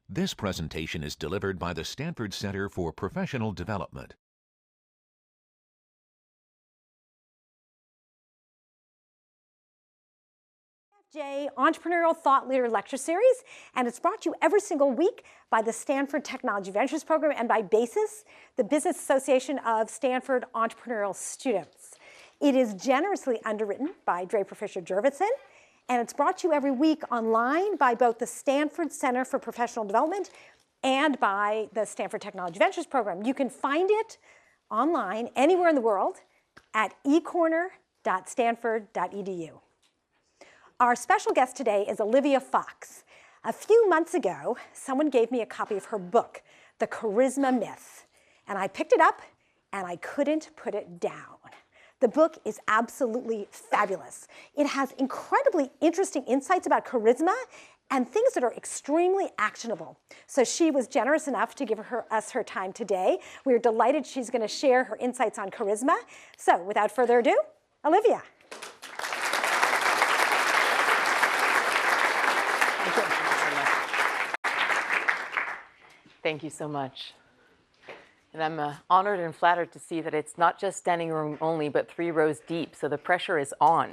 This presentation is delivered by the Stanford Center for Professional Development. Entrepreneurial Thought Leader Lecture Series, and it's brought to you every single week by the Stanford Technology Ventures Program and by BASIS, the Business Association of Stanford Entrepreneurial Students. It is generously underwritten by Draper Fisher Jurvetson, and it's brought to you every week online by both the Stanford Center for Professional Development and by the Stanford Technology Ventures Program. You can find it online anywhere in the world at ecorner.stanford.edu. Our special guest today is Olivia Fox. A few months ago, someone gave me a copy of her book, The Charisma Myth, and I picked it up and I couldn't put it down. The book is absolutely fabulous. It has incredibly interesting insights about charisma and things that are extremely actionable. So she was generous enough to give us her time today. We're delighted she's going to share her insights on charisma. So without further ado, Olivia. Thank you so much. And I'm honored and flattered to see that it's not just standing room only, but 3 rows deep, so the pressure is on.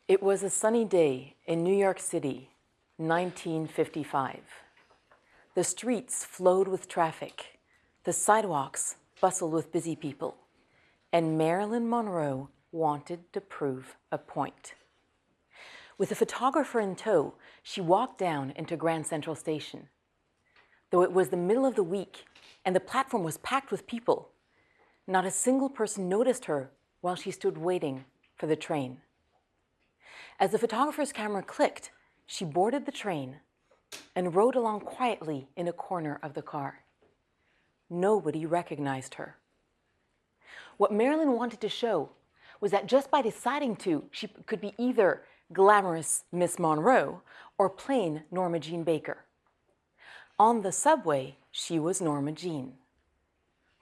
It was a sunny day in New York City, 1955. The streets flowed with traffic, the sidewalks bustled with busy people, and Marilyn Monroe wanted to prove a point. With a photographer in tow, she walked down into Grand Central Station. Though it was the middle of the week and the platform was packed with people, not a single person noticed her while she stood waiting for the train. As the photographer's camera clicked, she boarded the train and rode along quietly in a corner of the car. Nobody recognized her. What Marilyn wanted to show was that just by deciding to, she could be either glamorous Miss Monroe or plain Norma Jean Baker. On the subway, she was Norma Jean.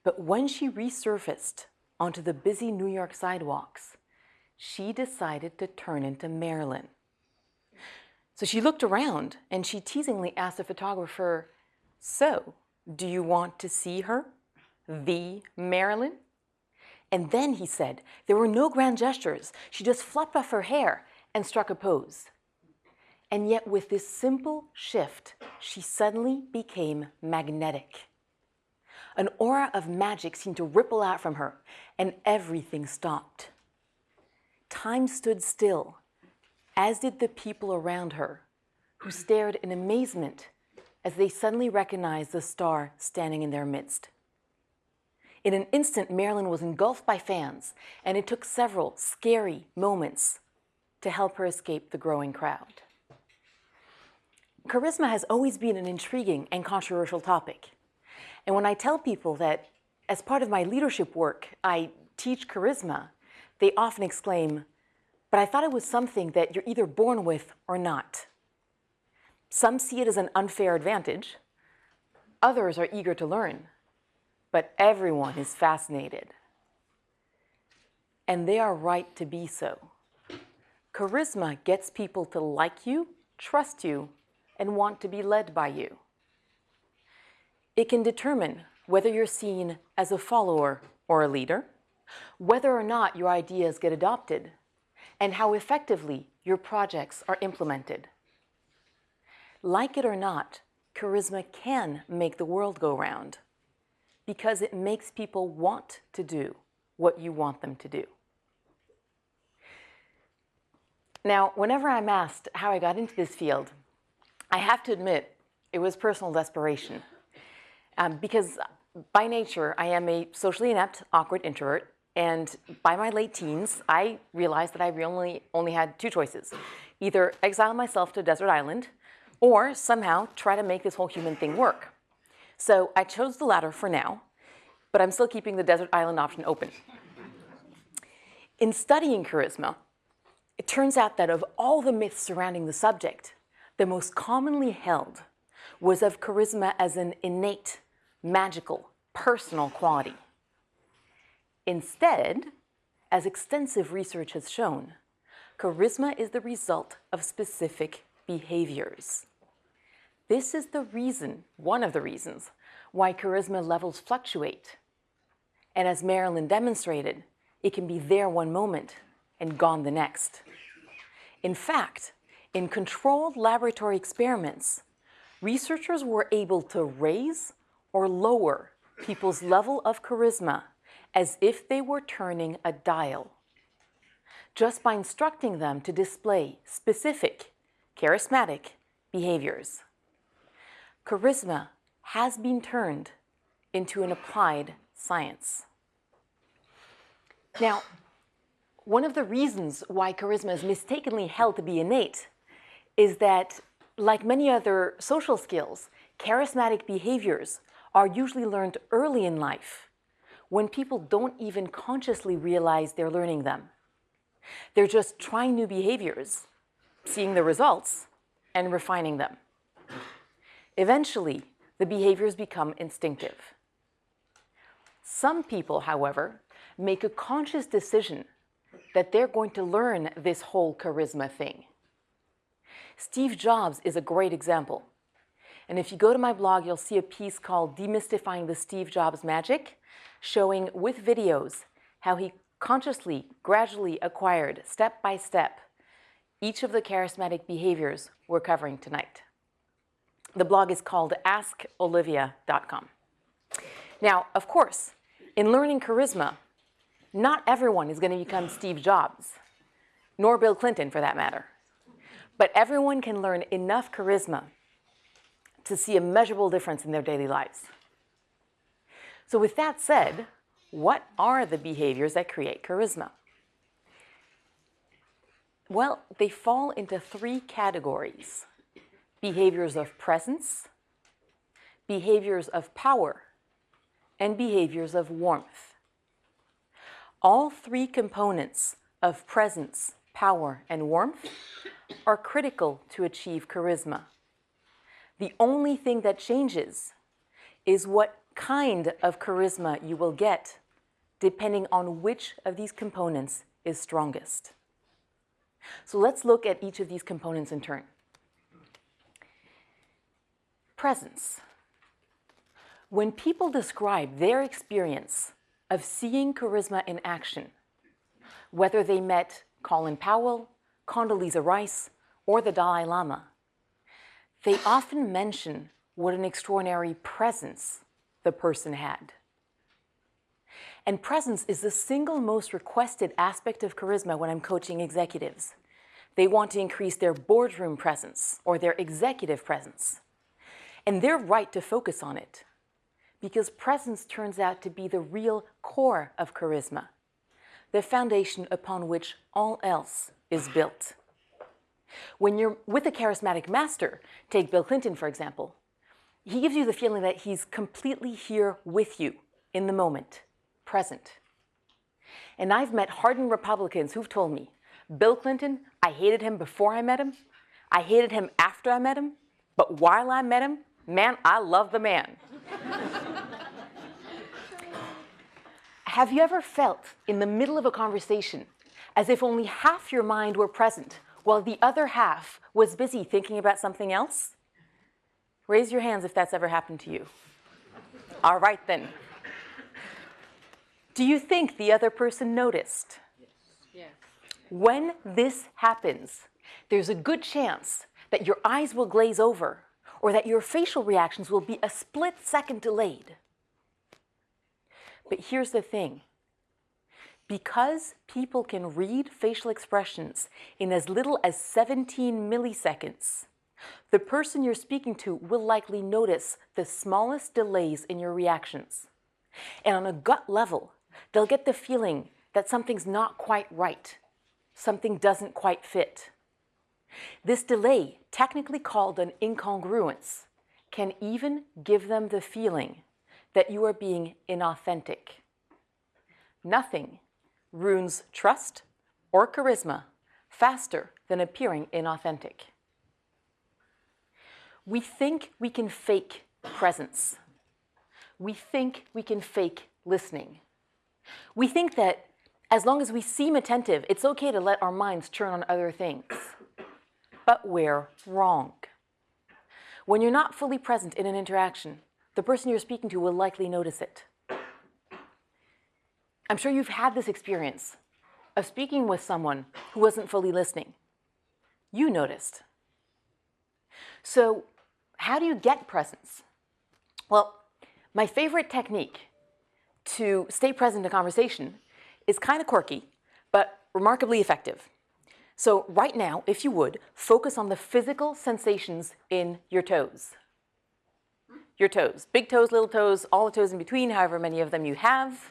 But when she resurfaced onto the busy New York sidewalks, she decided to turn into Marilyn. So she looked around and she teasingly asked the photographer, "So, do you want to see her? The Marilyn?" And then he said, there were no grand gestures. She just fluffed off her hair and struck a pose. And yet with this simple shift, she suddenly became magnetic. An aura of magic seemed to ripple out from her, and everything stopped. Time stood still, as did the people around her, who stared in amazement as they suddenly recognized the star standing in their midst. In an instant, Marilyn was engulfed by fans, and it took several scary moments to help her escape the growing crowd. Charisma has always been an intriguing and controversial topic. And when I tell people that as part of my leadership work, I teach charisma, they often exclaim, "But I thought it was something that you're either born with or not." Some see it as an unfair advantage. Others are eager to learn. But everyone is fascinated. And they are right to be so. Charisma gets people to like you, trust you, and want to be led by you. It can determine whether you're seen as a follower or a leader, whether or not your ideas get adopted, and how effectively your projects are implemented. Like it or not, charisma can make the world go round because it makes people want to do what you want them to do. Now, whenever I'm asked how I got into this field, I have to admit it was personal desperation. Because by nature, I am a socially inept, awkward introvert, and by my late teens, I realized that I only had 2 choices. Either exile myself to a desert island, or somehow try to make this whole human thing work. So I chose the latter for now, but I'm still keeping the desert island option open. In studying charisma, it turns out that of all the myths surrounding the subject, the most commonly held was of charisma as an innate, magical, personal quality. Instead, as extensive research has shown, Charisma is the result of specific behaviors. This is the reason, one of the reasons, why charisma levels fluctuate. And as Marilyn demonstrated, it can be there one moment and gone the next. In fact, in controlled laboratory experiments, researchers were able to raise or lower people's level of charisma as if they were turning a dial, just by instructing them to display specific, charismatic behaviors. Charisma has been turned into an applied science. Now, one of the reasons why charisma is mistakenly held to be innate is that, like many other social skills, charismatic behaviors are usually learned early in life when people don't even consciously realize they're learning them. They're just trying new behaviors, seeing the results, and refining them. Eventually, the behaviors become instinctive. Some people, however, make a conscious decision that they're going to learn this whole charisma thing. Steve Jobs is a great example. And if you go to my blog, you'll see a piece called Demystifying the Steve Jobs Magic, showing with videos how he consciously, gradually acquired, step by step, each of the charismatic behaviors we're covering tonight. The blog is called askolivia.com. Now, of course, in learning charisma, not everyone is going to become Steve Jobs, nor Bill Clinton for that matter. But everyone can learn enough charisma to see a measurable difference in their daily lives. So with that said, what are the behaviors that create charisma? Well, they fall into three categories: behaviors of presence, behaviors of power, and behaviors of warmth. All three components of presence, power, and warmth are critical to achieve charisma. The only thing that changes is what kind of charisma you will get, depending on which of these components is strongest. So let's look at each of these components in turn. Presence. When people describe their experience of seeing charisma in action, whether they met Colin Powell, Condoleezza Rice, or the Dalai Lama, they often mention what an extraordinary presence the person had. And presence is the single most requested aspect of charisma when I'm coaching executives. They want to increase their boardroom presence or their executive presence. And they're right to focus on it, because presence turns out to be the real core of charisma, the foundation upon which all else is built. When you're with a charismatic master, take Bill Clinton, for example, he gives you the feeling that he's completely here with you in the moment, present. And I've met hardened Republicans who've told me, Bill Clinton, I hated him before I met him, I hated him after I met him, but while I met him, man, I love the man. Have you ever felt in the middle of a conversation as if only half your mind were present while the other half was busy thinking about something else? Raise your hands if that's ever happened to you. All right then. Do you think the other person noticed? Yes. When this happens, there's a good chance that your eyes will glaze over or that your facial reactions will be a split second delayed. But here's the thing. Because people can read facial expressions in as little as 17 milliseconds, the person you're speaking to will likely notice the smallest delays in your reactions. And on a gut level, they'll get the feeling that something's not quite right, something doesn't quite fit. This delay, technically called an incongruence, can even give them the feeling that you are being inauthentic. Nothing ruins trust or charisma faster than appearing inauthentic. We think we can fake presence. We think we can fake listening. We think that As long as we seem attentive, it's okay to let our minds turn on other things. But we're wrong. When you're not fully present in an interaction, the person you're speaking to will likely notice it. I'm sure you've had this experience of speaking with someone who wasn't fully listening. You noticed. So how do you get presence? Well, my favorite technique to stay present in a conversation is kind of quirky, but remarkably effective. So right now, if you would, focus on the physical sensations in your toes. Your toes, big toes, little toes, all the toes in between, however many of them you have.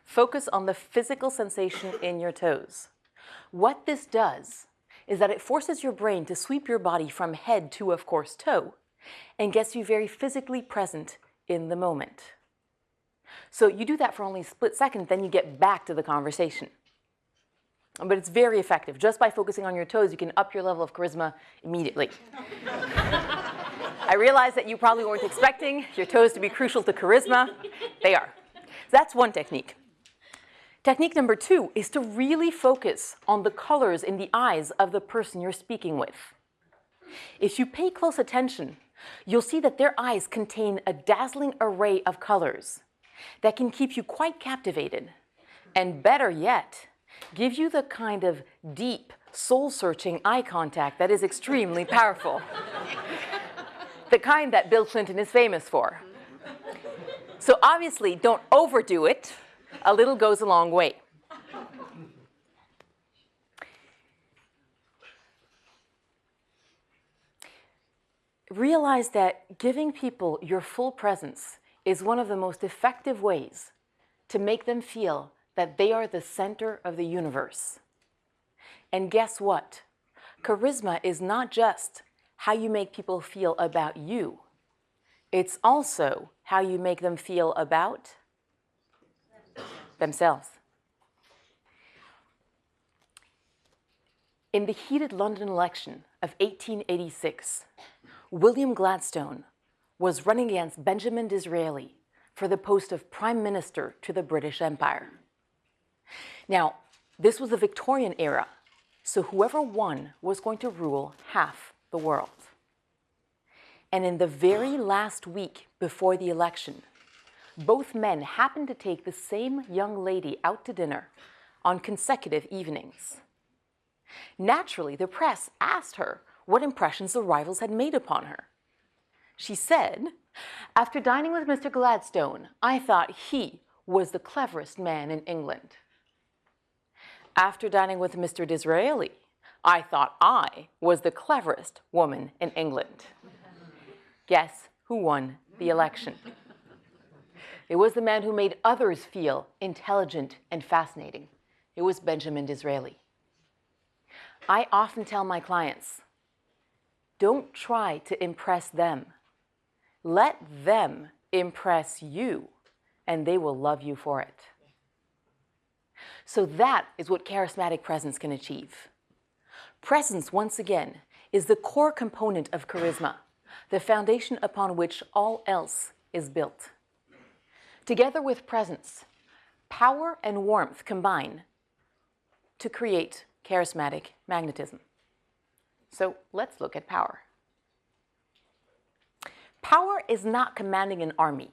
Focus on the physical sensation in your toes. What this does is that it forces your brain to sweep your body from head to, of course, toe, and gets you very physically present in the moment. So you do that for only a split second, then you get back to the conversation. But it's very effective. Just by focusing on your toes, you can up your level of charisma immediately. I realize that you probably weren't expecting your toes to be crucial to charisma. They are. So that's one technique. Technique number 2 is to really focus on the colors in the eyes of the person you're speaking with. If you pay close attention, you'll see that their eyes contain a dazzling array of colors that can keep you quite captivated, and better yet, give you the kind of deep, soul-searching eye contact that is extremely powerful. The kind that Bill Clinton is famous for. So obviously, don't overdo it. A little goes a long way. Realize that giving people your full presence is one of the most effective ways to make them feel that they are the center of the universe. And guess what? Charisma is not just how you make people feel about you. It's also how you make them feel about themselves. In the heated London election of 1886, William Gladstone was running against Benjamin Disraeli for the post of Prime Minister to the British Empire. Now, this was the Victorian era, so whoever won was going to rule half the world. And in the very last week before the election, both men happened to take the same young lady out to dinner on consecutive evenings. Naturally, the press asked her what impressions the rivals had made upon her. She said, "After dining with Mr. Gladstone, I thought he was the cleverest man in England. After dining with Mr. Disraeli, I thought I was the cleverest woman in England." Guess who won the election? It was the man who made others feel intelligent and fascinating. It was Benjamin Disraeli. I often tell my clients, don't try to impress them. Let them impress you, and they will love you for it. So that is what charismatic presence can achieve. Presence, once again, is the core component of charisma, the foundation upon which all else is built. Together with presence, power and warmth combine to create charismatic magnetism. So let's look at power. Power is not commanding an army.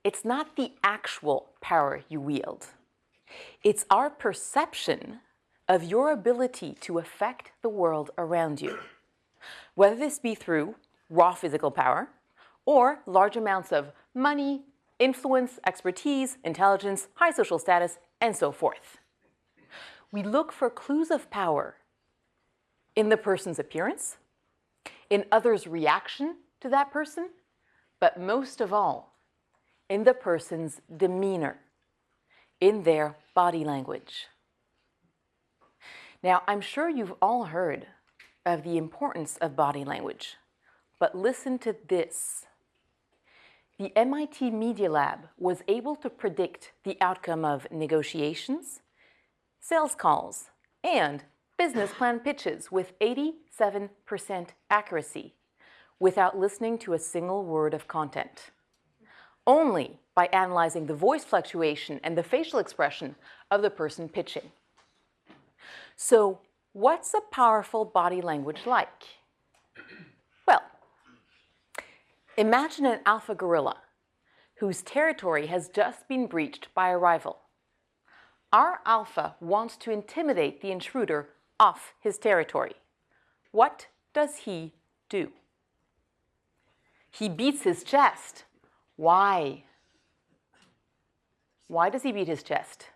It's not the actual power you wield. It's our perception of your ability to affect the world around you, whether this be through raw physical power or large amounts of money, influence, expertise, intelligence, high social status, and so forth. We look for clues of power in the person's appearance, in others' reaction to that person, but most of all, in the person's demeanor, in their body language. Now, I'm sure you've all heard of the importance of body language, but listen to this. The MIT Media Lab was able to predict the outcome of negotiations, sales calls, and business plan pitches with 87% accuracy without listening to a single word of content. Only by analyzing the voice fluctuation and the facial expression of the person pitching. So, what's a powerful body language like? Well, imagine an alpha gorilla whose territory has just been breached by a rival. Our alpha wants to intimidate the intruder off his territory. What does he do? He beats his chest. Why? Why does he beat his chest?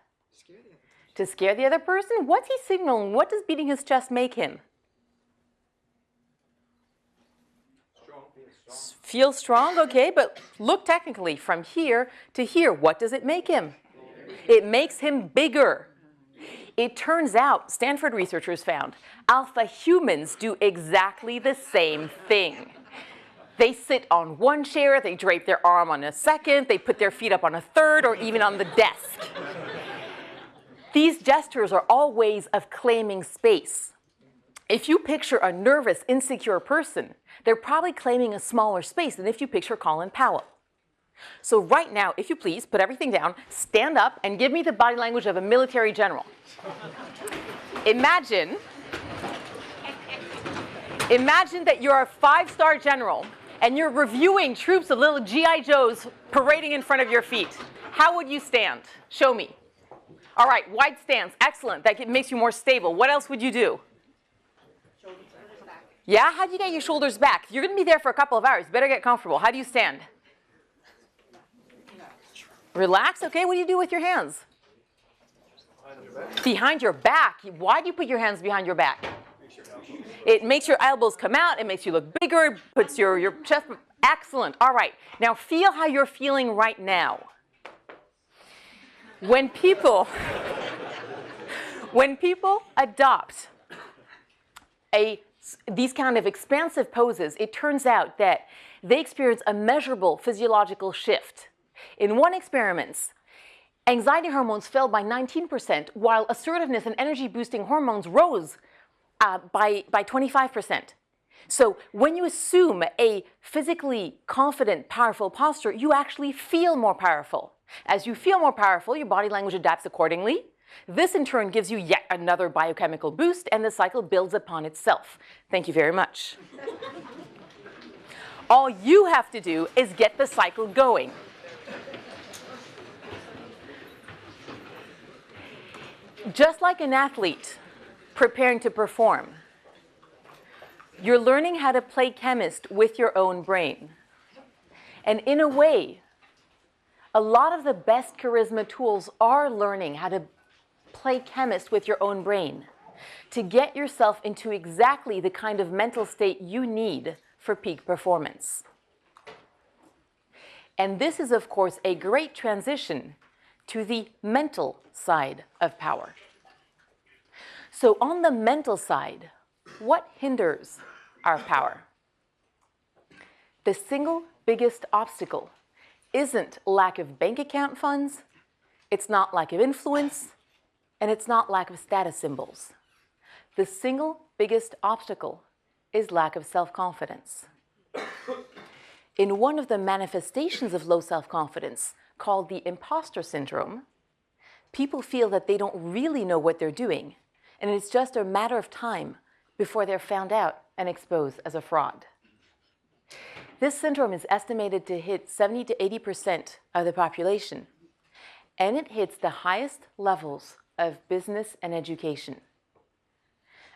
To scare the other person? What's he signaling? What does beating his chest make him? Feel strong, okay, but look technically from here to here. What does it make him? It makes him bigger. It turns out, Stanford researchers found, alpha humans do exactly the same thing. They sit on one chair, they drape their arm on a second, they put their feet up on a third, or even on the desk. These gestures are all ways of claiming space. If you picture a nervous, insecure person, they're probably claiming a smaller space than if you picture Colin Powell. So right now, if you please, put everything down, stand up, and give me the body language of a military general. Imagine that you're a 5-star general, and you're reviewing troops of little G.I. Joes parading in front of your feet. How would you stand? Show me. All right, wide stance. Excellent. That makes you more stable. What else would you do? Shoulders back. Yeah? How do you get your shoulders back? You're going to be there for a couple of hours. Better get comfortable. How do you stand? Relax. Okay, what do you do with your hands? Behind your back. Why do you put your hands behind your back? It makes your elbows come out. It makes you look bigger. Puts your chest. Excellent. All right. Now feel how you're feeling right now. When people adopt these kind of expansive poses, it turns out that they experience a measurable physiological shift. In one experiment, anxiety hormones fell by 19%, while assertiveness and energy-boosting hormones rose by 25%. So when you assume a physically confident, powerful posture, you actually feel more powerful. As you feel more powerful, your body language adapts accordingly. This in turn gives you yet another biochemical boost, and the cycle builds upon itself. Thank you very much. All you have to do is get the cycle going. Just like an athlete preparing to perform, you're learning how to play chemist with your own brain. And in a way, a lot of the best charisma tools are learning how to play chemist with your own brain to get yourself into exactly the kind of mental state you need for peak performance. And this is, of course, a great transition to the mental side of power. So on the mental side, what hinders our power? The single biggest obstacle isn't lack of bank account funds, it's not lack of influence, and it's not lack of status symbols. The single biggest obstacle is lack of self-confidence. In one of the manifestations of low self-confidence, called the imposter syndrome, people feel that they don't really know what they're doing, and it's just a matter of time before they're found out and exposed as a fraud. This syndrome is estimated to hit 70 to 80% of the population, and it hits the highest levels of business and education.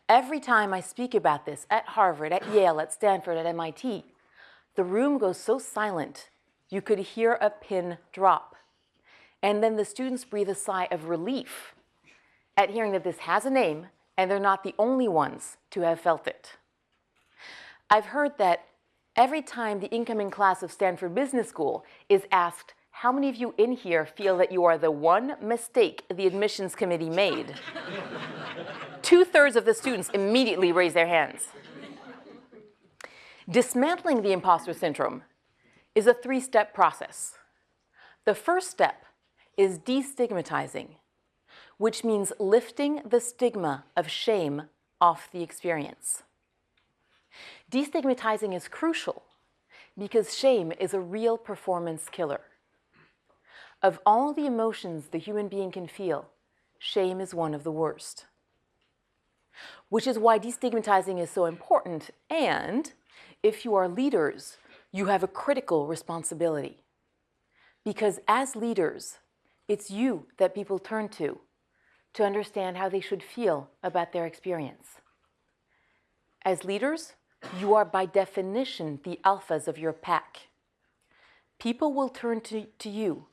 Every time I speak about this at Harvard, at Yale, at Stanford, at MIT, the room goes so silent you could hear a pin drop. And then the students breathe a sigh of relief at hearing that this has a name and they're not the only ones to have felt it. I've heard that every time the incoming class of Stanford Business School is asked, how many of you in here feel that you are the one mistake the admissions committee made? 2/3 of the students immediately raise their hands. Dismantling the imposter syndrome is a 3-step process. The first step is destigmatizing, which means lifting the stigma of shame off the experience. Destigmatizing is crucial because shame is a real performance killer. Of all the emotions the human being can feel, shame is one of the worst. Which is why destigmatizing is so important, and if you are leaders, you have a critical responsibility. Because as leaders, it's you that people turn to understand how they should feel about their experience. As leaders, you are by definition the alphas of your pack. People will turn to you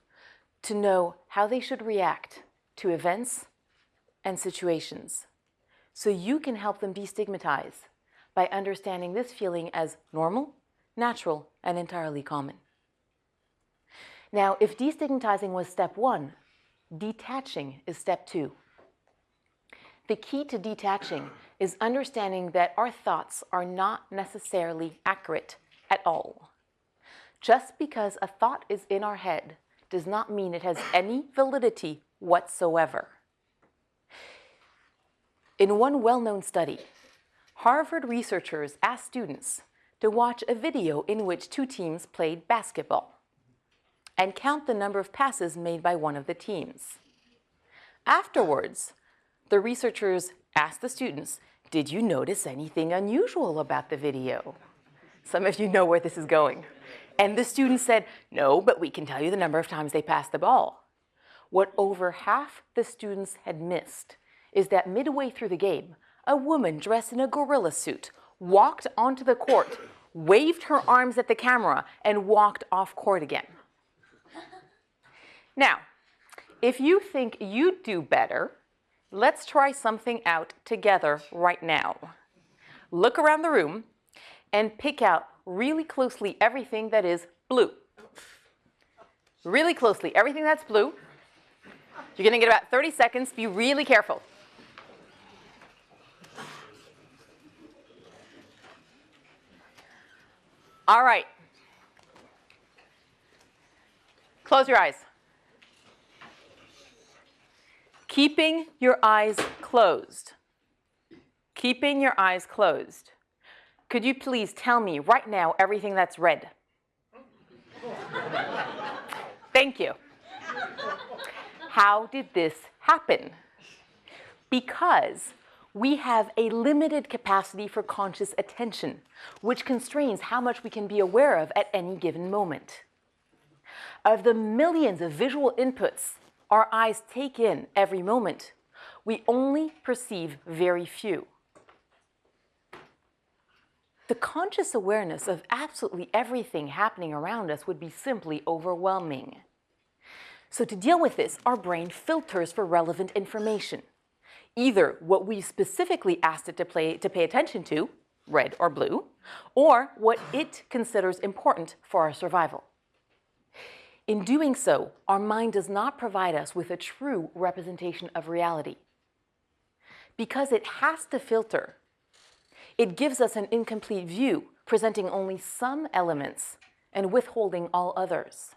to know how they should react to events and situations, so you can help them destigmatize by understanding this feeling as normal, natural, and entirely common. Now, if destigmatizing was step 1, detaching is step 2. The key to detaching is understanding that our thoughts are not necessarily accurate at all. Just because a thought is in our head does not mean it has any validity whatsoever. In one well-known study, Harvard researchers asked students to watch a video in which 2 teams played basketball and count the number of passes made by one of the teams. Afterwards, the researchers asked the students, "Did you notice anything unusual about the video?" Some of you know where this is going. And the students said, "No, but we can tell you the number of times they passed the ball." What over half the students had missed is that midway through the game, a woman dressed in a gorilla suit walked onto the court, waved her arms at the camera, and walked off court again. Now, if you think you'd do better, let's try something out together right now. Look around the room and pick out really closely everything that is blue. Really closely, everything that's blue. You're going to get about 30 seconds. Be really careful. All right. Close your eyes. Keeping your eyes closed. Keeping your eyes closed. Could you please tell me right now everything that's red? Thank you. How did this happen? Because we have a limited capacity for conscious attention, which constrains how much we can be aware of at any given moment. Of the millions of visual inputs our eyes take in every moment, we only perceive very few. The conscious awareness of absolutely everything happening around us would be simply overwhelming. So to deal with this, our brain filters for relevant information, either what we specifically asked it to pay attention to, red or blue, or what it considers important for our survival. In doing so, our mind does not provide us with a true representation of reality. Because it has to filter, it gives us an incomplete view, presenting only some elements and withholding all others.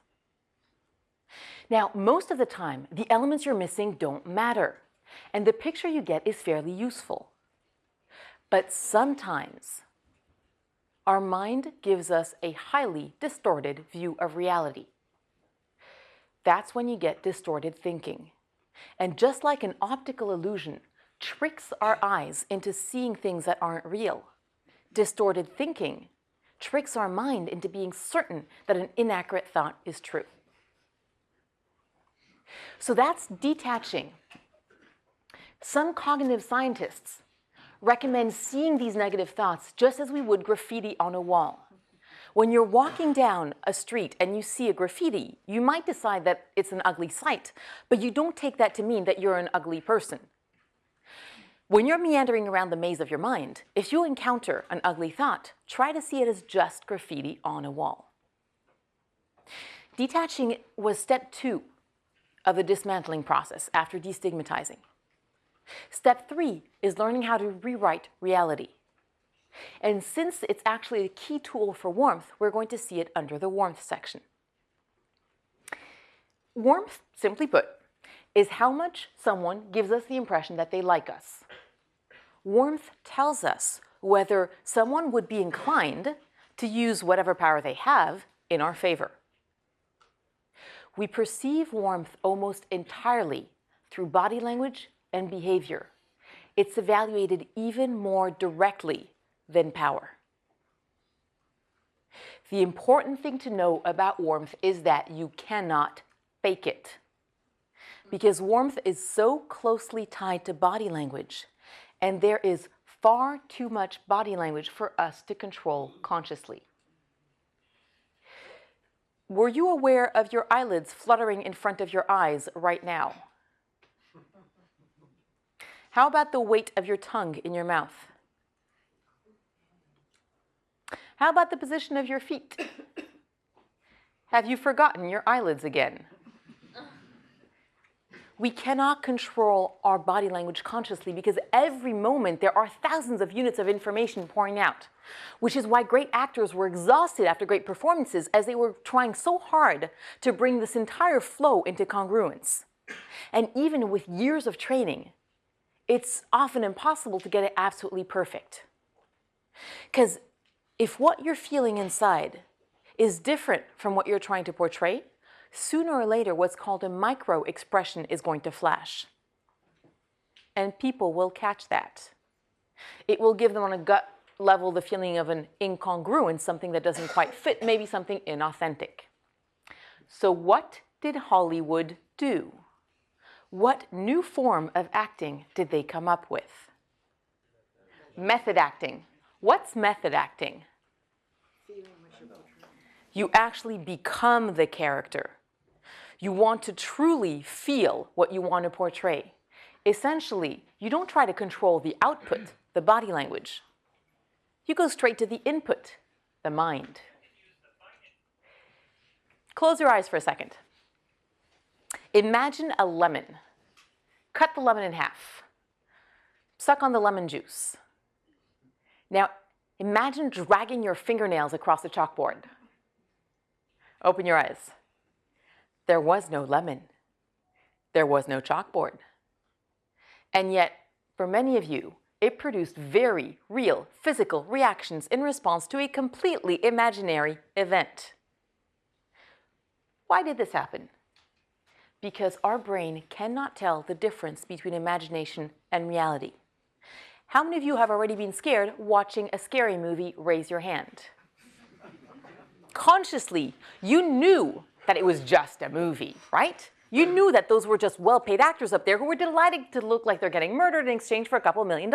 Now, most of the time, the elements you're missing don't matter, and the picture you get is fairly useful. But sometimes, our mind gives us a highly distorted view of reality. That's when you get distorted thinking. And just like an optical illusion tricks our eyes into seeing things that aren't real, distorted thinking tricks our mind into being certain that an inaccurate thought is true. So that's detaching. Some cognitive scientists recommend seeing these negative thoughts just as we would graffiti on a wall. When you're walking down a street and you see a graffiti, you might decide that it's an ugly sight, but you don't take that to mean that you're an ugly person. When you're meandering around the maze of your mind, if you encounter an ugly thought, try to see it as just graffiti on a wall. Detaching was step 2 of the dismantling process after destigmatizing. Step 3 is learning how to rewrite reality. And since it's actually a key tool for warmth, we're going to see it under the warmth section. Warmth, simply put, is how much someone gives us the impression that they like us. Warmth tells us whether someone would be inclined to use whatever power they have in our favor. We perceive warmth almost entirely through body language and behavior. It's evaluated even more directly than power. The important thing to know about warmth is that you cannot fake it, because warmth is so closely tied to body language, and there is far too much body language for us to control consciously. Were you aware of your eyelids fluttering in front of your eyes right now? How about the weight of your tongue in your mouth? How about the position of your feet? Have you forgotten your eyelids again? We cannot control our body language consciously because every moment there are thousands of units of information pouring out, which is why great actors were exhausted after great performances as they were trying so hard to bring this entire flow into congruence. And even with years of training, it's often impossible to get it absolutely perfect. Because if what you're feeling inside is different from what you're trying to portray, sooner or later what's called a micro expression is going to flash. And people will catch that. It will give them on a gut level the feeling of an incongruence, something that doesn't quite fit, maybe something inauthentic. So what did Hollywood do? What new form of acting did they come up with? Method acting. What's method acting? You actually become the character. You want to truly feel what you want to portray. Essentially, you don't try to control the output, the body language. You go straight to the input, the mind. Close your eyes for a second. Imagine a lemon. Cut the lemon in half. Suck on the lemon juice. Now, imagine dragging your fingernails across the chalkboard. Open your eyes. There was no lemon. There was no chalkboard. And yet, for many of you, it produced very real physical reactions in response to a completely imaginary event. Why did this happen? Because our brain cannot tell the difference between imagination and reality. How many of you have already been scared watching a scary movie? Raise your hand. Consciously, you knew that it was just a movie, right? You knew that those were just well-paid actors up there who were delighted to look like they're getting murdered in exchange for a couple $1 million.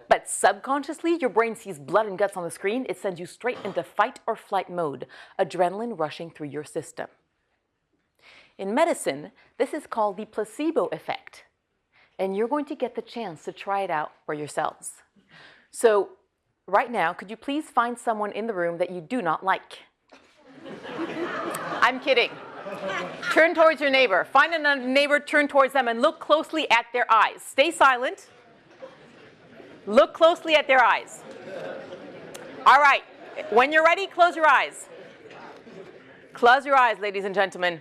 But subconsciously, your brain sees blood and guts on the screen. It sends you straight into fight or flight mode, adrenaline rushing through your system. In medicine, this is called the placebo effect. And you're going to get the chance to try it out for yourselves. So right now, could you please find someone in the room that you do not like? I'm kidding. Turn towards your neighbor. Find a neighbor, turn towards them, and look closely at their eyes. Stay silent. Look closely at their eyes. All right. When you're ready, close your eyes. Close your eyes, ladies and gentlemen.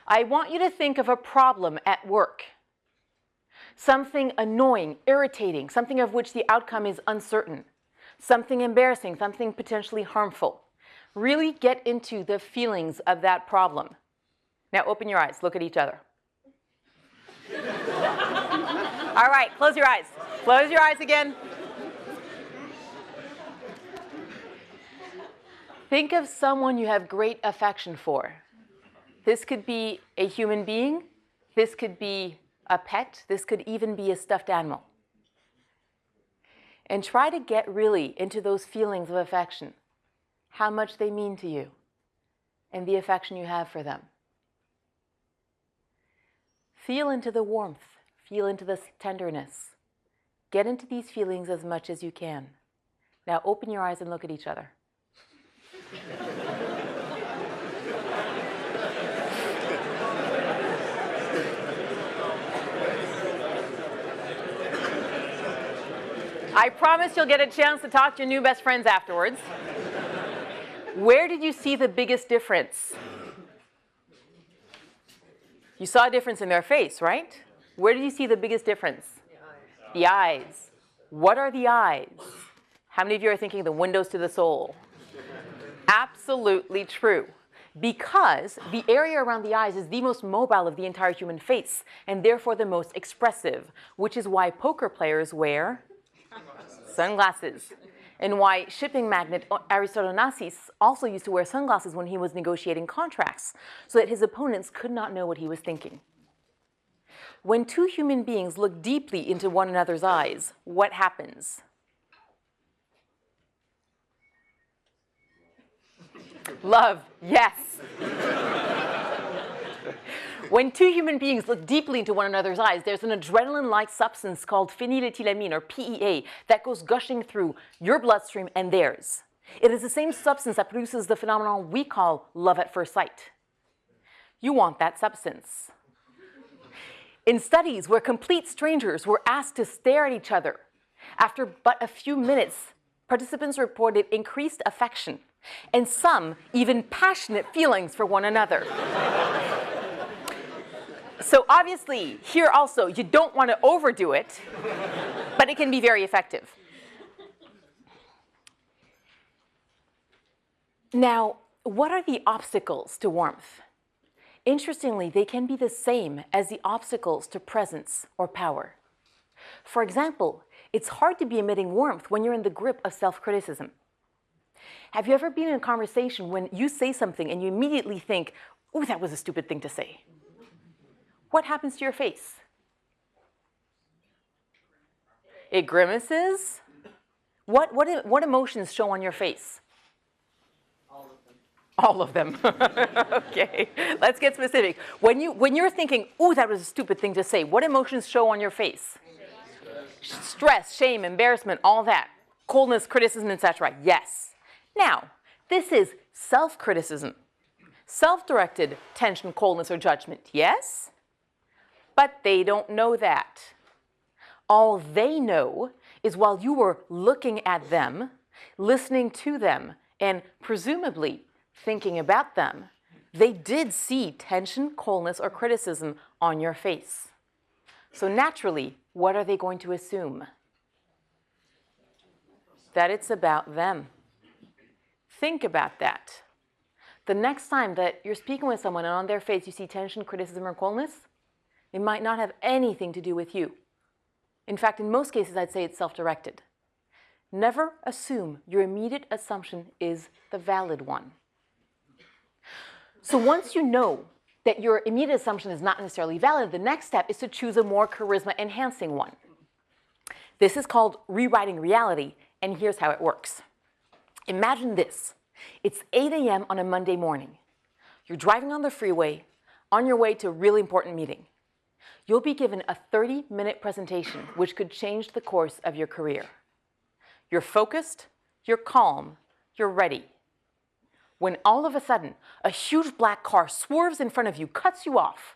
I want you to think of a problem at work. Something annoying, irritating, something of which the outcome is uncertain. Something embarrassing, something potentially harmful. Really get into the feelings of that problem. Now open your eyes, look at each other. All right, close your eyes. Close your eyes again. Think of someone you have great affection for. This could be a human being. This could be a pet. This could even be a stuffed animal. And try to get really into those feelings of affection. How much they mean to you and the affection you have for them. Feel into the warmth. Feel into the tenderness. Get into these feelings as much as you can. Now open your eyes and look at each other. I promise you'll get a chance to talk to your new best friends afterwards. Where did you see the biggest difference? You saw a difference in their face, right? Where did you see the biggest difference? The eyes. What are the eyes? How many of you are thinking the windows to the soul? Absolutely true. Because the area around the eyes is the most mobile of the entire human face, and therefore the most expressive, which is why poker players wear sunglasses. And why shipping magnate Aristoteles also used to wear sunglasses when he was negotiating contracts, so that his opponents could not know what he was thinking. When two human beings look deeply into one another's eyes, what happens? Love, yes. When two human beings look deeply into one another's eyes, there's an adrenaline-like substance called phenylethylamine, or PEA, that goes gushing through your bloodstream and theirs. It is the same substance that produces the phenomenon we call love at first sight. You want that substance. In studies where complete strangers were asked to stare at each other, after but a few minutes, participants reported increased affection, and some even passionate feelings for one another. So obviously, here also, you don't want to overdo it, but it can be very effective. Now, what are the obstacles to warmth? Interestingly, they can be the same as the obstacles to presence or power. For example, it's hard to be emitting warmth when you're in the grip of self-criticism. Have you ever been in a conversation when you say something and you immediately think, "Ooh, that was a stupid thing to say"? What happens to your face? It grimaces? What emotions show on your face? All of them. Okay, let's get specific. When you're thinking, "Ooh, that was a stupid thing to say," what emotions show on your face? Stress, shame, embarrassment, all that. Coldness, criticism, etc. Yes. Now, this is self-criticism. Self-directed tension, coldness, or judgment. Yes? But they don't know that. All they know is while you were looking at them, listening to them, and presumably thinking about them, they did see tension, coldness, or criticism on your face. So naturally, what are they going to assume? That it's about them. Think about that. The next time that you're speaking with someone and on their face you see tension, criticism, or coldness, it might not have anything to do with you. In fact, in most cases, I'd say it's self-directed. Never assume your immediate assumption is the valid one. So once you know that your immediate assumption is not necessarily valid, the next step is to choose a more charisma-enhancing one. This is called rewriting reality, and here's how it works. Imagine this. It's 8 a.m. on a Monday morning. You're driving on the freeway on your way to a really important meeting. You'll be given a 30-minute presentation which could change the course of your career. You're focused, you're calm, you're ready. When all of a sudden, a huge black car swerves in front of you, cuts you off.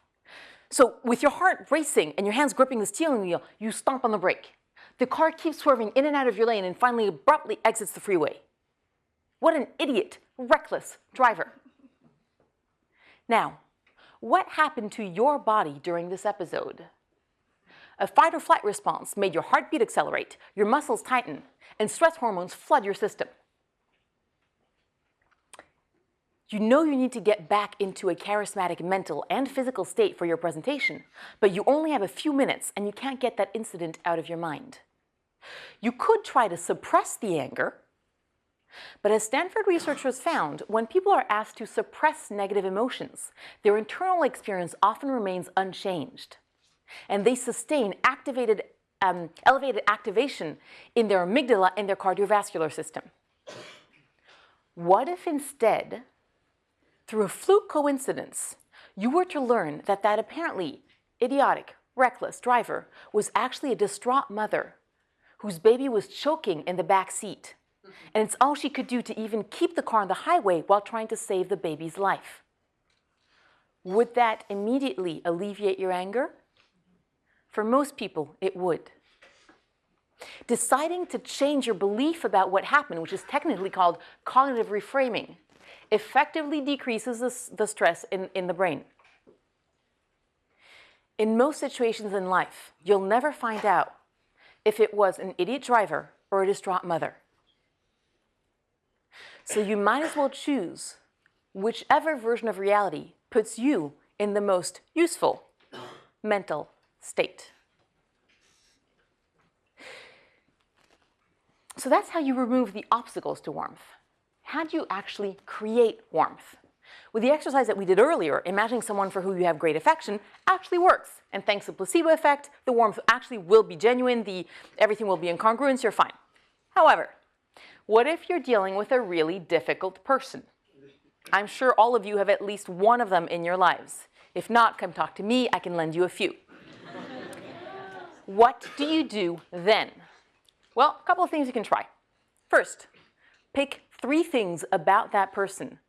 So with your heart racing and your hands gripping the steering wheel, you stomp on the brake. The car keeps swerving in and out of your lane and finally abruptly exits the freeway. What an idiot, reckless driver. Now, what happened to your body during this episode? A fight or flight response made your heartbeat accelerate, your muscles tighten, and stress hormones flood your system. You know you need to get back into a charismatic mental and physical state for your presentation, but you only have a few minutes and you can't get that incident out of your mind. You could try to suppress the anger, but as Stanford researchers found, when people are asked to suppress negative emotions, their internal experience often remains unchanged, and they sustain elevated activation in their amygdala and their cardiovascular system. What if instead, through a fluke coincidence, you were to learn that that apparently idiotic, reckless driver was actually a distraught mother whose baby was choking in the back seat, and it's all she could do to even keep the car on the highway while trying to save the baby's life? Would that immediately alleviate your anger? For most people, it would. Deciding to change your belief about what happened, which is technically called cognitive reframing, effectively decreases the stress in the brain. In most situations in life, you'll never find out if it was an idiot driver or a distraught mother. So you might as well choose whichever version of reality puts you in the most useful mental state. So that's how you remove the obstacles to warmth. How do you actually create warmth? Well, the exercise that we did earlier, imagining someone for who you have great affection, actually works. And thanks to the placebo effect, the warmth actually will be genuine, everything will be in congruence, you're fine. However, what if you're dealing with a really difficult person? I'm sure all of you have at least one of them in your lives. If not, come talk to me, I can lend you a few. What do you do then? Well, a couple of things you can try. First, pick 3 things about that person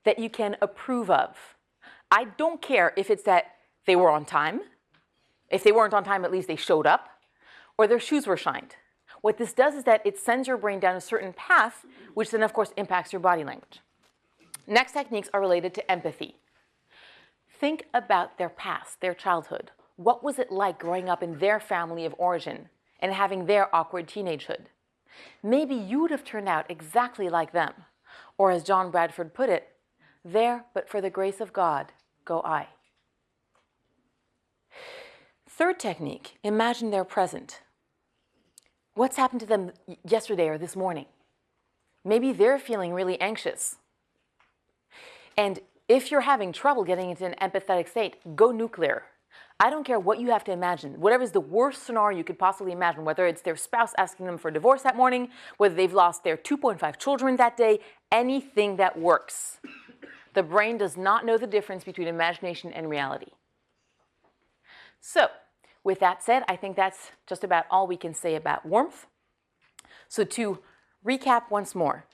that you can approve of. I don't care if it's that they were on time. If they weren't on time, at least they showed up, or their shoes were shined. What this does is that it sends your brain down a certain path, which then, of course, impacts your body language. Next techniques are related to empathy. Think about their past, their childhood. What was it like growing up in their family of origin and having their awkward teenagehood? Maybe you would have turned out exactly like them. Or as John Bradford put it, there, but for the grace of God, go I. Third technique, imagine they're present. What's happened to them yesterday or this morning? Maybe they're feeling really anxious. And if you're having trouble getting into an empathetic state, go nuclear. I don't care what you have to imagine. Whatever is the worst scenario you could possibly imagine, whether it's their spouse asking them for a divorce that morning, whether they've lost their 2.5 children that day, anything that works. The brain does not know the difference between imagination and reality. So, with that said, I think that's just about all we can say about warmth. So to recap once more,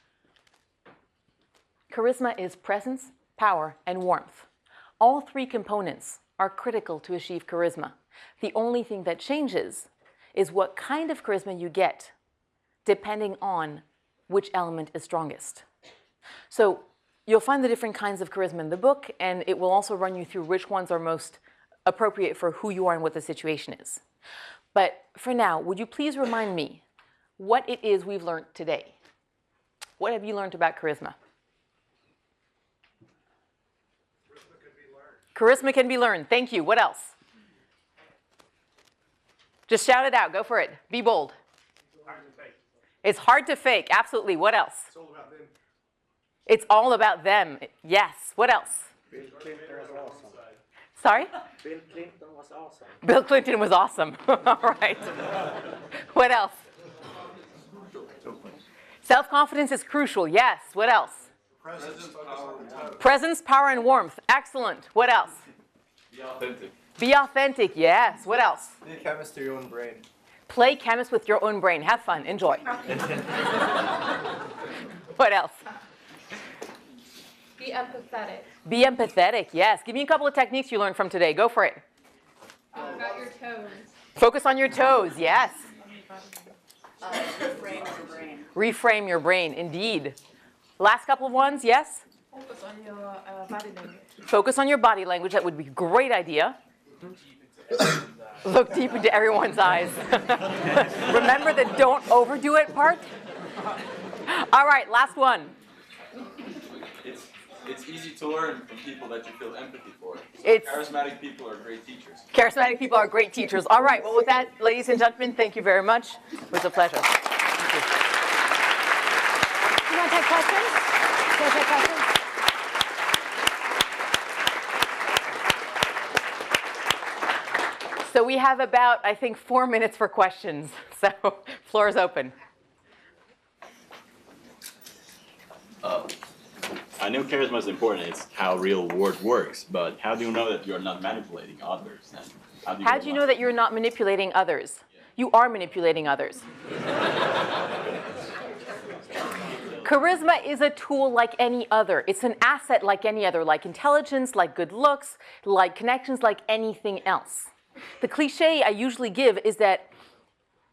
charisma is presence, power, and warmth. All 3 components are critical to achieve charisma. The only thing that changes is what kind of charisma you get, depending on which element is strongest. So you'll find the different kinds of charisma in the book, and it will also run you through which ones are most appropriate for who you are and what the situation is. But for now, would you please remind me what it is we've learned today? What have you learned about charisma? Charisma can be learned. Thank you. What else? Just shout it out. Go for it. Be bold. Hard to fake. It's hard to fake. Absolutely. What else? It's all about them. It's all about them. Yes. What else? Bill Clinton was awesome. Sorry? Bill Clinton was awesome. Bill Clinton was awesome. All right. What else? Self-confidence is crucial. Yes. What else? Presence, power, and warmth. Excellent. What else? Be authentic. Be authentic. Yes. What else? Be a chemist to your own brain. Play chemist with your own brain. Have fun. Enjoy. What else? Be empathetic. Be empathetic. Yes. Give me a couple of techniques you learned from today. Go for it. About your toes. Focus on your toes. Yes. Reframe your brain. Reframe your brain. Indeed. Last couple of ones. Yes? Focus on your body language. Focus on your body language. That would be a great idea. Look deep into everyone's eyes. Remember the don't overdo it part? All right, last one. It's easy to learn from people that you feel empathy for. It's- Charismatic people are great teachers. Charismatic people are great teachers. All right, well, with that, ladies and gentlemen, thank you very much. It was a pleasure. Thank you. You want to take questions? You want to take questions? So we have about, I think, 4 minutes for questions. So floor is open. I know charisma is important. It's how real world works. But how do you know that you're not manipulating others? And How do you know that you're not manipulating others? You are manipulating others. Charisma is a tool like any other. It's an asset like any other, like intelligence, like good looks, like connections, like anything else. The cliche I usually give is that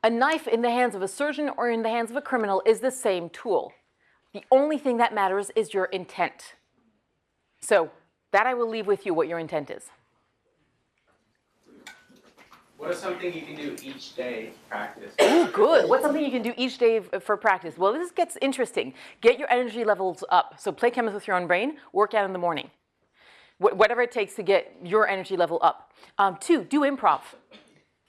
a knife in the hands of a surgeon or in the hands of a criminal is the same tool. The only thing that matters is your intent. So that I will leave with you what your intent is. What is something you can do each day to practice? Ooh, good. What's something you can do each day for practice? Well, this gets interesting. Get your energy levels up. So play chemist with your own brain, work out in the morning. Whatever it takes to get your energy level up. 2, do improv.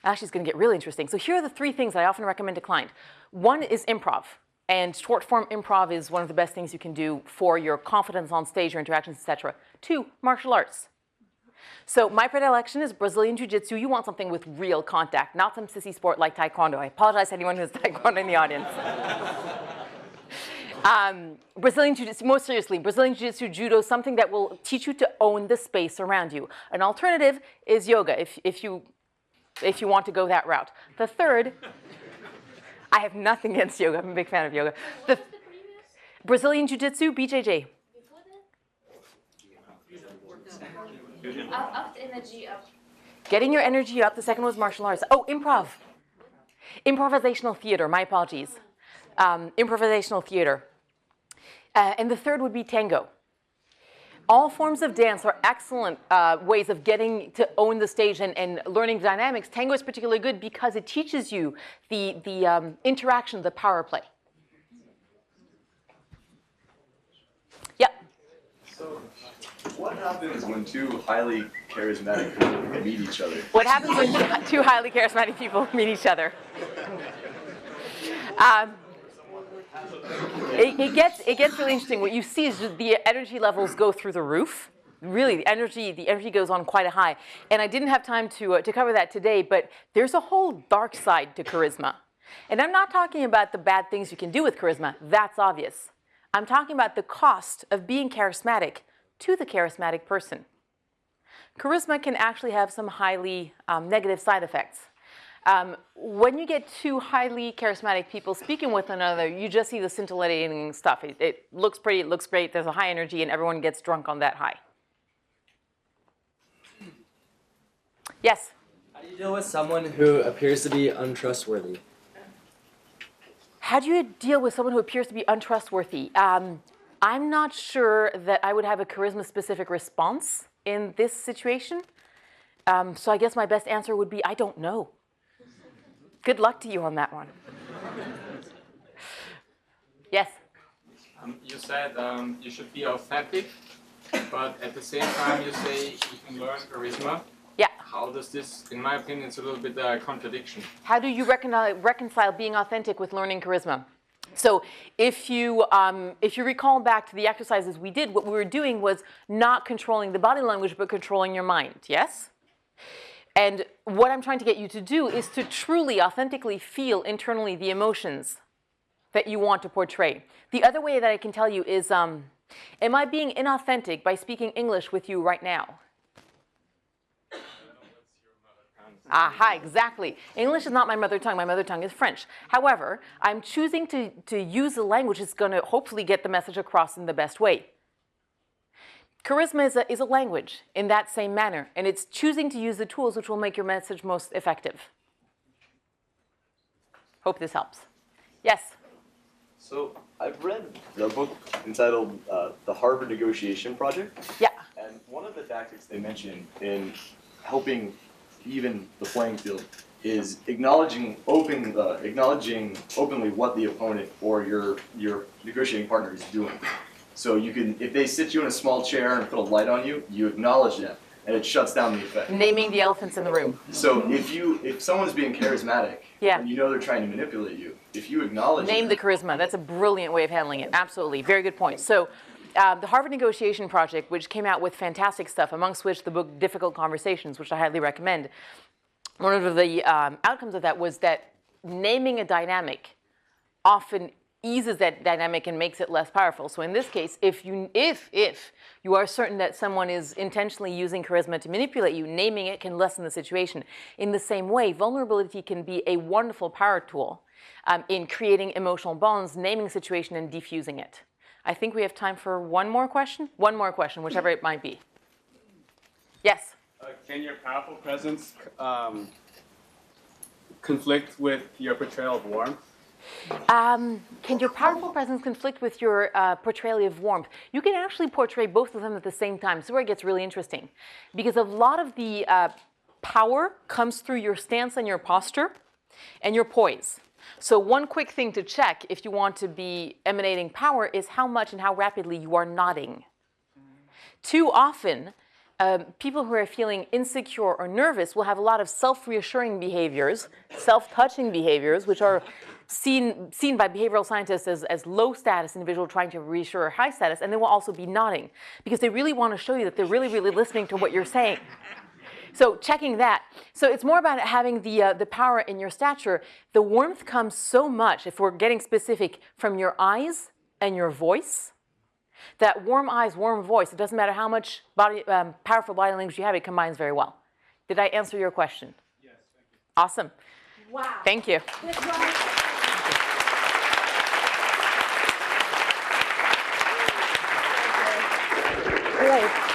Actually, it's going to get really interesting. So here are the 3 things I often recommend to clients. 1 is improv. And short form improv is one of the best things you can do for your confidence on stage, your interactions, etc. 2, martial arts. So my predilection is Brazilian Jiu-Jitsu. You want something with real contact, not some sissy sport like Taekwondo. I apologize to anyone who has Taekwondo in the audience. Brazilian Jiu-Jitsu, most seriously, Brazilian Jiu-Jitsu, Judo, something that will teach you to own the space around you. An alternative is yoga, if you want to go that route. The third, I have nothing against yoga. I'm a big fan of yoga. The Brazilian Jiu-Jitsu, BJJ. Up the energy up. Getting your energy up. The second was martial arts. Oh, improv. Improvisational theater. My apologies. Improvisational theater. And the third would be tango. All forms of dance are excellent ways of getting to own the stage and learning dynamics. Tango is particularly good because it teaches you the interaction, the power play. Yeah. So, what happens when 2 highly charismatic people meet each other? What happens when 2 highly charismatic people meet each other? It gets really interesting. What you see is the energy levels go through the roof. Really, the energy goes on quite a high. And I didn't have time to cover that today, but there's a whole dark side to charisma. And I'm not talking about the bad things you can do with charisma. That's obvious. I'm talking about the cost of being charismatic to the charismatic person. Charisma can actually have some highly negative side effects. When you get 2 highly charismatic people speaking with one another, you just see the scintillating stuff. It looks pretty, it looks great, there's a high energy, and everyone gets drunk on that high. Yes? How do you deal with someone who appears to be untrustworthy? How do you deal with someone who appears to be untrustworthy? I'm not sure that I would have a charisma-specific response in this situation. So I guess my best answer would be, I don't know. Good luck to you on that one. Yes? You said you should be authentic, but at the same time you say you can learn charisma. Yeah. How does this, in my opinion, it's a little bit a contradiction. How do you reconcile being authentic with learning charisma? So if you recall back to the exercises we did, what we were doing was not controlling the body language, but controlling your mind, yes? And what I'm trying to get you to do is to truly, authentically feel internally the emotions that you want to portray. The other way that I can tell you is, am I being inauthentic by speaking English with you right now? Aha, exactly. English is not my mother tongue. My mother tongue is French. However, I'm choosing to use a language that's going to hopefully get the message across in the best way. Charisma is a language in that same manner, and it's choosing to use the tools which will make your message most effective. Hope this helps. Yes? So, I've read the book entitled The Harvard Negotiation Project. Yeah. And one of the tactics they mention in helping even the playing field is acknowledging openly what the opponent or your negotiating partner is doing. So you can, if they sit you in a small chair and put a light on you, you acknowledge them, and it shuts down the effect. Naming the elephants in the room. So if someone's being charismatic, yeah, and you know they're trying to manipulate you, if you acknowledge Name the charisma. That's a brilliant way of handling it. Absolutely. Very good point. So the Harvard Negotiation Project, which came out with fantastic stuff, amongst which the book Difficult Conversations, which I highly recommend, one of the outcomes of that was that naming a dynamic often eases that dynamic and makes it less powerful. So in this case, if you are certain that someone is intentionally using charisma to manipulate you, naming it can lessen the situation. In the same way, vulnerability can be a wonderful power tool in creating emotional bonds, naming a situation and defusing it. I think we have time for one more question. One more question, whichever it might be. Yes? Can your powerful presence conflict with your portrayal of warmth? Can your powerful presence conflict with your portrayal of warmth? You can actually portray both of them at the same time. This is where it gets really interesting. Because a lot of the power comes through your stance and your posture and your poise. So one quick thing to check if you want to be emanating power is how much and how rapidly you are nodding. Too often, people who are feeling insecure or nervous will have a lot of self-reassuring behaviors, self-touching behaviors, which are seen by behavioral scientists as low-status individual trying to reassure high status, and they will also be nodding because they really want to show you that they're really, really listening to what you're saying. So checking that. So it's more about having the power in your stature. The warmth comes so much, if we're getting specific, from your eyes and your voice. That warm eyes, warm voice, it doesn't matter how much powerful body language you have, it combines very well. Did I answer your question? Yes, thank you. Awesome. Wow. Thank you. Great.